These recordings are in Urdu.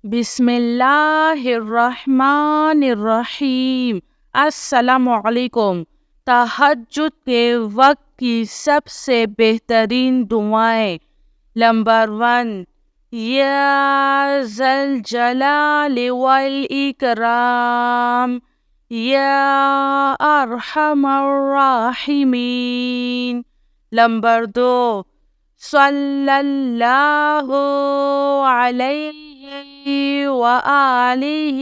بسم اللہ الرحمن الرحیم۔ السلام علیکم۔ تہجد کے وقت کی سب سے بہترین دعائیں۔ نمبر 1، یا ذا الجلال والاکرام، یا ارحم الراحمین۔ نمبر 2، صلی اللہ علیہ وآلہ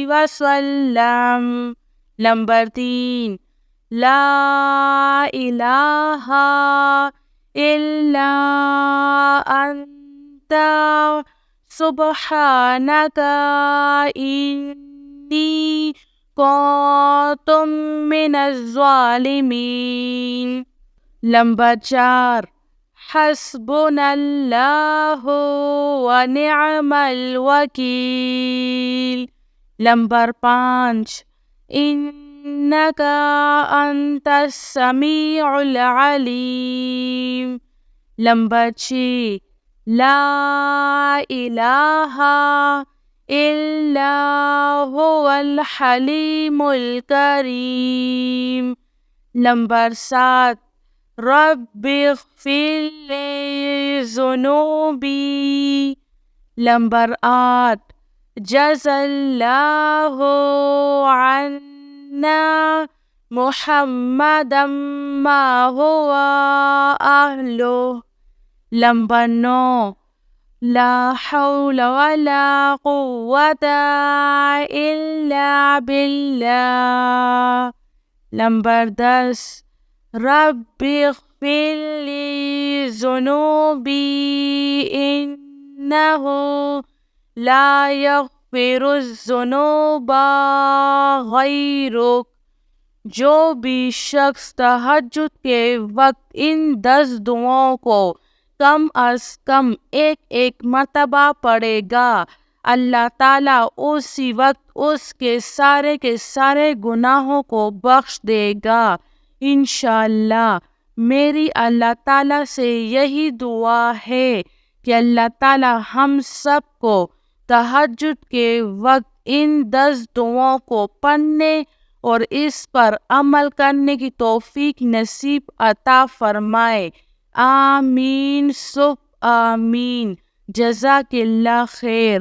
وسلم۔ نمبر 3، لا الہ الا انت سبحانک انی کنت من الظالمین۔ نمبر 4، حسبنا اللہ ونعم الوکیل۔ نمبر 5، انک انت السمیع العلیم۔ نمبر 6، لا الہ الا هو الحلیم الکریم۔ نمبر 7، رب اغفر لی ذنوبی۔ نمبر 8، جزا اللہ عنا محمدا ما هو اہلہ۔ نمبر 9، لا حول ولا قوة الا باللہ۔ نمبر 10، رب اغفر لی ذنوبی انہ لا یغفر الذنوب غیرک۔ جو بھی شخص تہجد کے وقت ان 10 دعاؤں کو کم از کم ایک مرتبہ پڑھے گا، اللہ تعالیٰ اسی وقت اس کے سارے گناہوں کو بخش دے گا انشاءاللہ۔ میری اللہ تعالیٰ سے یہی دعا ہے کہ اللہ تعالیٰ ہم سب کو تہجد کے وقت ان 10 دعاؤں کو پڑھنے اور اس پر عمل کرنے کی توفیق نصیب عطا فرمائے۔ آمین ثم آمین۔ جزاک اللہ خیر۔